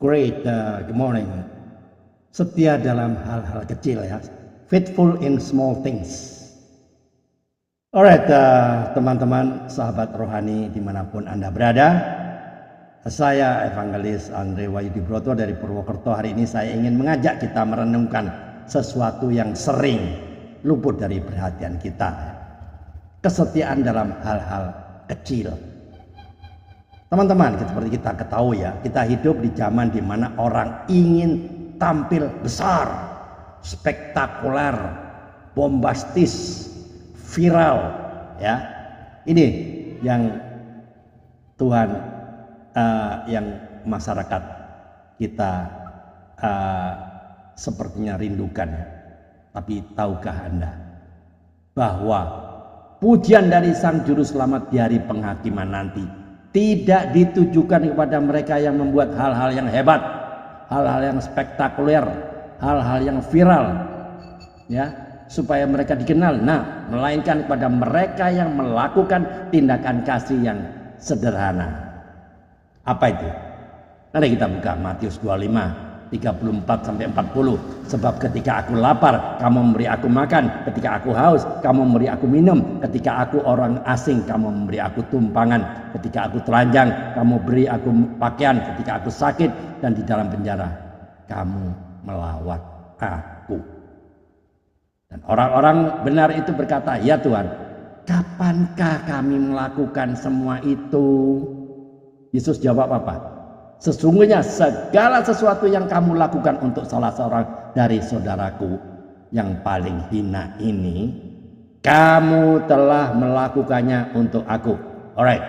Great, good morning. Setia dalam hal-hal kecil ya. Faithful in small things. Alright, teman-teman, sahabat rohani dimanapun Anda berada. Saya Evangelis Andre Wahyudi Broto dari Purwokerto. Hari ini saya ingin mengajak kita merenungkan sesuatu yang sering luput dari perhatian kita. Kesetiaan dalam hal-hal kecil. Teman-teman, seperti kita ketahui ya, kita hidup di zaman di mana orang ingin tampil besar, spektakuler, bombastis, viral, ya. Ini yang Tuhan, yang masyarakat kita sepertinya rindukan. Tapi tahukah Anda bahwa pujian dari Sang Juru Selamat di hari penghakiman nanti tidak ditujukan kepada mereka yang membuat hal-hal yang hebat, hal-hal yang spektakuler, hal-hal yang viral, ya, supaya mereka dikenal. Nah, melainkan kepada mereka yang melakukan tindakan kasih yang sederhana. Apa itu? Mari kita buka Matius 25 34-40. Sebab ketika aku lapar, kamu memberi aku makan. Ketika aku haus, kamu memberi aku minum. Ketika aku orang asing, kamu memberi aku tumpangan. Ketika aku telanjang, kamu beri aku pakaian. Ketika aku sakit dan di dalam penjara, kamu melawat aku. Dan orang-orang benar itu berkata, ya Tuhan, kapankah kami melakukan semua itu? Yesus jawab apa? Sesungguhnya segala sesuatu yang kamu lakukan untuk salah seorang dari saudaraku yang paling hina ini, kamu telah melakukannya untuk aku. Alright,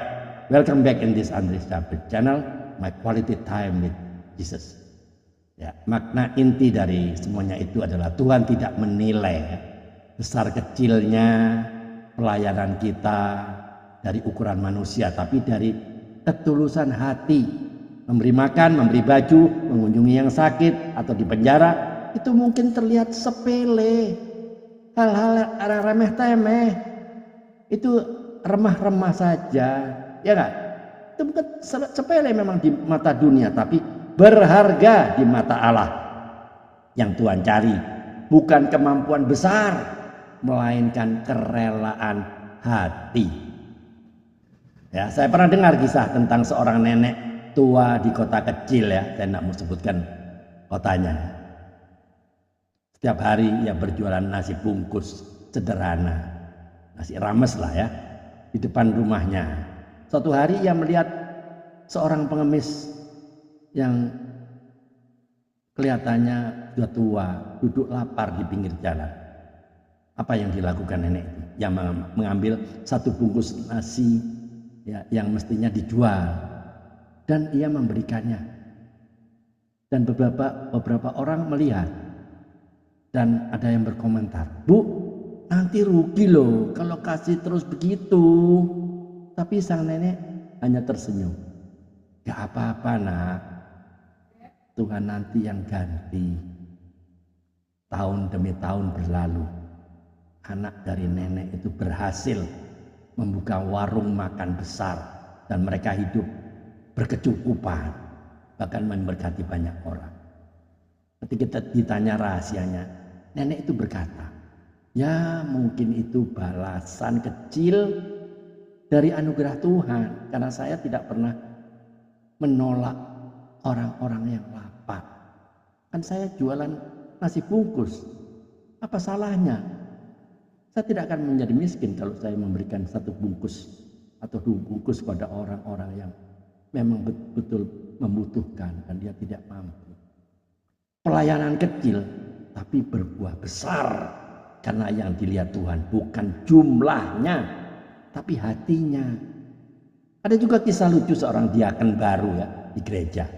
welcome back in this Andres David channel, my quality time with Jesus. Ya, makna inti dari semuanya itu adalah Tuhan tidak menilai besar kecilnya pelayanan kita dari ukuran manusia, tapi dari ketulusan hati. Memberi makan, memberi baju, mengunjungi yang sakit atau di penjara, itu mungkin terlihat sepele, hal-hal remeh-temeh, itu remah-remah saja, ya kan? Itu bukan sepele memang di mata dunia, tapi berharga di mata Allah. Yang Tuhan cari bukan kemampuan besar, melainkan kerelaan hati. Ya, saya pernah dengar kisah tentang seorang nenek tua di kota kecil, ya, saya tidak mau sebutkan kotanya. Setiap hari ia berjualan nasi bungkus sederhana, nasi rames lah ya, di depan rumahnya. Suatu hari ia melihat seorang pengemis yang kelihatannya sudah tua, duduk lapar di pinggir jalan. Apa yang dilakukan nenek itu? Yang mengambil satu bungkus nasi, ya, yang mestinya dijual, dan ia memberikannya. Dan beberapa orang melihat, dan ada yang berkomentar, "Bu, nanti rugi loh kalau kasih terus begitu." Tapi sang nenek hanya tersenyum. "Gak apa-apa nak, Tuhan nanti yang ganti." Tahun demi tahun berlalu, anak dari nenek itu berhasil membuka warung makan besar, dan mereka hidup berkecukupan, bahkan memberkati banyak orang. Ketika ditanya rahasianya, nenek itu berkata, ya mungkin itu balasan kecil dari anugerah Tuhan, karena saya tidak pernah menolak orang-orang yang lapar. Kan saya jualan nasi bungkus, apa salahnya? Saya tidak akan menjadi miskin kalau saya memberikan satu bungkus atau dua bungkus pada orang-orang yang memang betul-betul membutuhkan dan dia tidak mampu. Pelayanan kecil tapi berbuah besar, karena yang dilihat Tuhan bukan jumlahnya tapi hatinya. Ada juga kisah lucu seorang diaken baru, ya, di gereja.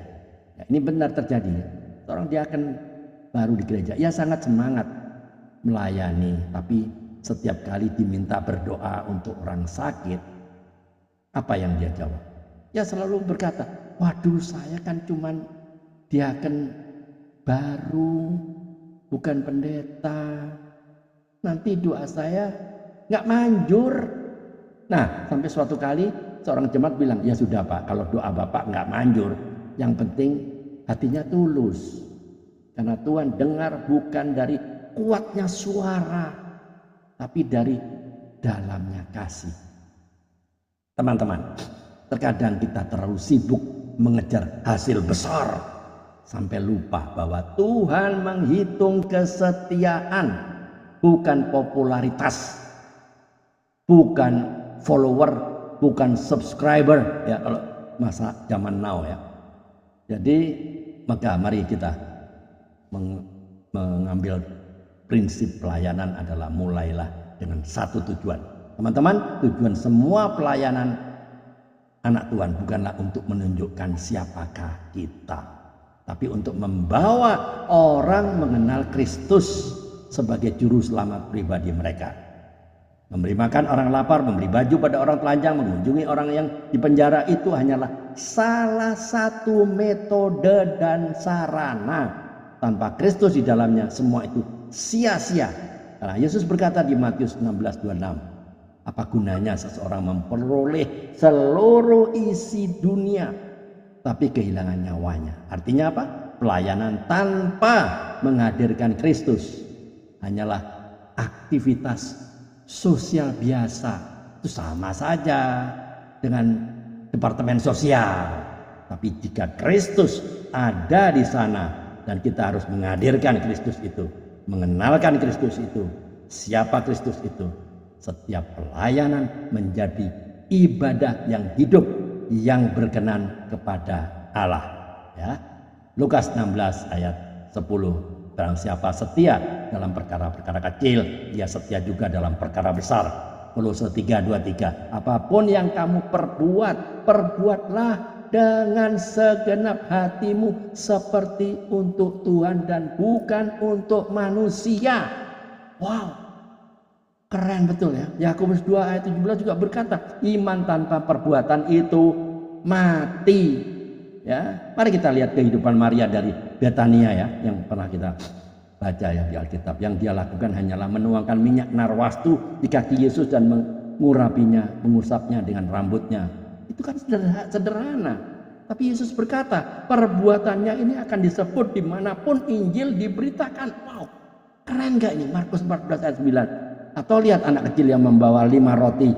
Ya, ini benar terjadi, ya. Seorang diaken baru di gereja, ia sangat semangat melayani, tapi setiap kali diminta berdoa untuk orang sakit, apa yang dia jawab? Ya selalu berkata, waduh saya kan cuman diaken baru, bukan pendeta. Nanti doa saya nggak manjur. Nah, sampai suatu kali seorang jemaat bilang, ya sudah Pak, kalau doa Bapak nggak manjur, yang penting hatinya tulus. Karena Tuhan dengar bukan dari kuatnya suara, tapi dari dalamnya kasih. Teman-teman, terkadang kita terlalu sibuk mengejar hasil besar sampai lupa bahwa Tuhan menghitung kesetiaan, bukan popularitas, bukan follower, bukan subscriber ya kalau masa zaman now ya. Jadi maka mari kita mengambil prinsip pelayanan adalah mulailah dengan satu tujuan. Teman-teman, tujuan semua pelayanan anak Tuhan bukanlah untuk menunjukkan siapakah kita, tapi untuk membawa orang mengenal Kristus sebagai juru selamat pribadi mereka. Memberi makan orang lapar, memberi baju pada orang telanjang, mengunjungi orang yang di penjara itu hanyalah salah satu metode dan sarana. Tanpa Kristus di dalamnya semua itu sia-sia. Karena Yesus berkata di Matius 16:26, apa gunanya seseorang memperoleh seluruh isi dunia tapi kehilangan nyawanya? Artinya apa? Pelayanan tanpa menghadirkan Kristus hanyalah aktivitas sosial biasa. Itu sama saja dengan departemen sosial. Tapi jika Kristus ada di sana dan kita harus menghadirkan Kristus itu, mengenalkan Kristus itu, siapa Kristus itu, setiap pelayanan menjadi ibadah yang hidup, yang berkenan kepada Allah. Ya. Lukas 16 ayat 10. Barang siapa setia dalam perkara-perkara kecil, dia setia juga dalam perkara besar. Kolose 3:23. Apapun yang kamu perbuat, perbuatlah dengan segenap hatimu seperti untuk Tuhan dan bukan untuk manusia. Wow, keren betul ya. Yakobus 2 ayat 17 juga berkata, iman tanpa perbuatan itu mati. Ya, mari kita lihat kehidupan Maria dari Betania ya, yang pernah kita baca ya di Alkitab. Yang dia lakukan hanyalah menuangkan minyak narwastu di kaki Yesus dan mengurapinya, mengusapnya dengan rambutnya. Itu kan sederhana. Tapi Yesus berkata, perbuatannya ini akan disebut dimanapun Injil diberitakan. Wow, keren gak ini? Markus 14 ayat 9. Atau lihat anak kecil yang membawa 5 roti,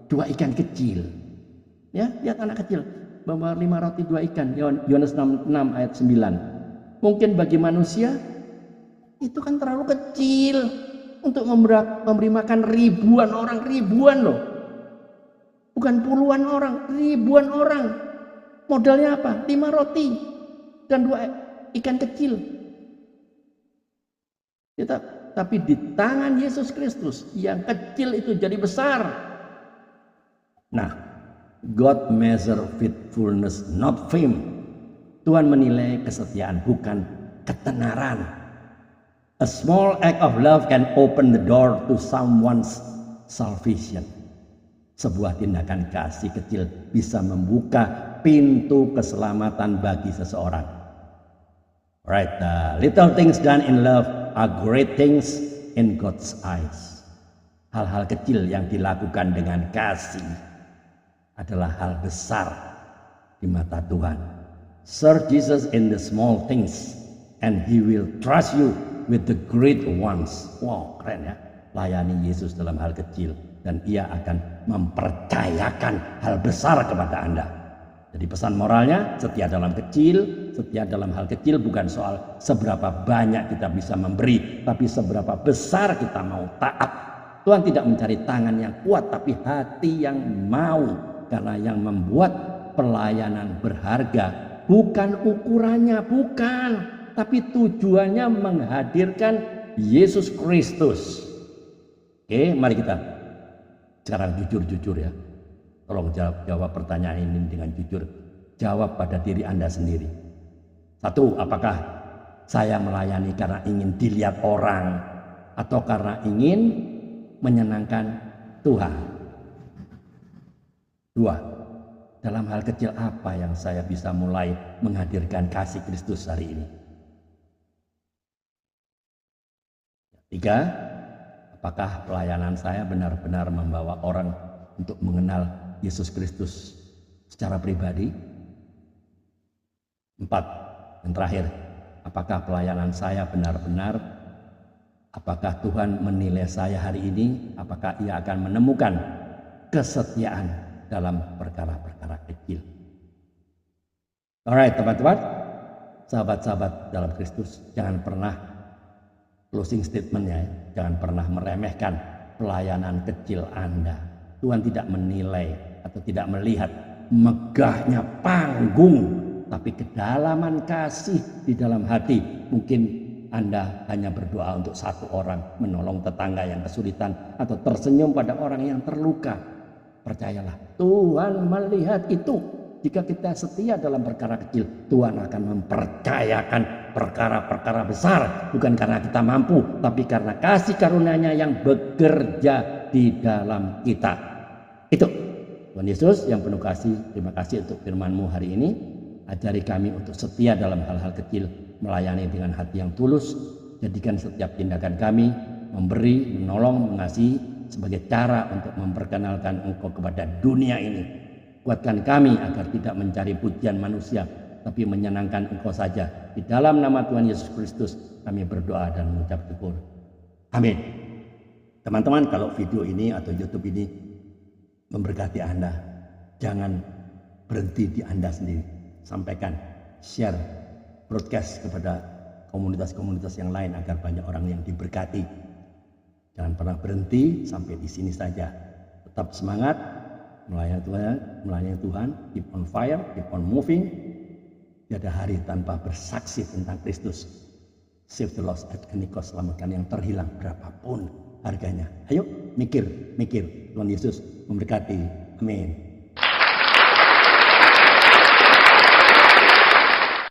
2 ikan kecil. Ya, lihat anak kecil membawa 5 roti 2 ikan. Yohanes 6 ayat 9. Mungkin bagi manusia itu kan terlalu kecil untuk memberi makan ribuan orang, ribuan loh. Bukan puluhan orang, ribuan orang. Modalnya apa? 5 roti dan 2 ikan kecil. Tapi di tangan Yesus Kristus yang kecil itu jadi besar. Nah, God measure faithfulness, not fame. Tuhan menilai kesetiaan, bukan ketenaran. A small act of love can open the door to someone's salvation. Sebuah tindakan kasih kecil bisa membuka pintu keselamatan bagi seseorang. Right, little things done in love are great things in God's eyes. Hal-hal kecil yang dilakukan dengan kasih adalah hal besar di mata Tuhan. Serve Jesus in the small things and He will trust you with the great ones. Wow, keren ya. Layani Yesus dalam hal kecil dan Ia akan mempercayakan hal besar kepada Anda. Jadi pesan moralnya, setia dalam kecil, setia dalam hal kecil bukan soal seberapa banyak kita bisa memberi, tapi seberapa besar kita mau taat. Tuhan tidak mencari tangan yang kuat, tapi hati yang mau. Karena yang membuat pelayanan berharga bukan ukurannya, bukan, tapi tujuannya menghadirkan Yesus Kristus. Oke, mari kita sekarang jujur-jujur ya. Tolong jawab pertanyaan ini dengan jujur. Jawab pada diri Anda sendiri. 1, apakah saya melayani karena ingin dilihat orang atau karena ingin menyenangkan Tuhan? 2, dalam hal kecil apa yang saya bisa mulai menghadirkan kasih Kristus hari ini? 3, apakah pelayanan saya benar-benar membawa orang untuk mengenal Yesus Kristus secara pribadi? 4, Dan terakhir, apakah pelayanan saya benar-benar, apakah Tuhan menilai saya hari ini, apakah Ia akan menemukan kesetiaan dalam perkara-perkara kecil. Alright teman-teman, sahabat-sahabat dalam Kristus, jangan pernah closing statementnya, jangan pernah meremehkan pelayanan kecil Anda. Tuhan tidak menilai atau tidak melihat megahnya panggung, tapi kedalaman kasih di dalam hati. Mungkin Anda hanya berdoa untuk satu orang, menolong tetangga yang kesulitan, atau tersenyum pada orang yang terluka. Percayalah, Tuhan melihat itu. Jika kita setia dalam perkara kecil, Tuhan akan mempercayakan perkara-perkara besar. Bukan karena kita mampu, tapi karena kasih karunia-Nya yang bekerja di dalam kita. Itu Tuhan Yesus yang penuh kasih. Terima kasih untuk firman-Mu hari ini. Ajari kami untuk setia dalam hal-hal kecil, melayani dengan hati yang tulus. Jadikan setiap tindakan kami memberi, menolong, mengasihi sebagai cara untuk memperkenalkan Engkau kepada dunia ini. Kuatkan kami agar tidak mencari pujian manusia, tapi menyenangkan Engkau saja. Di dalam nama Tuhan Yesus Kristus kami berdoa dan mengucap syukur. Amin. Teman-teman, kalau video ini atau YouTube ini memberkati Anda, jangan berhenti di Anda sendiri. Sampaikan, share, broadcast kepada komunitas-komunitas yang lain agar banyak orang yang diberkati. Jangan pernah berhenti sampai di sini saja. Tetap semangat melayani Tuhan, keep on fire, keep on moving. Tiada hari tanpa bersaksi tentang Kristus. Save the lost at any cost, selamatkan yang terhilang berapapun harganya. Ayo mikir. Tuhan Yesus memberkati. Amin.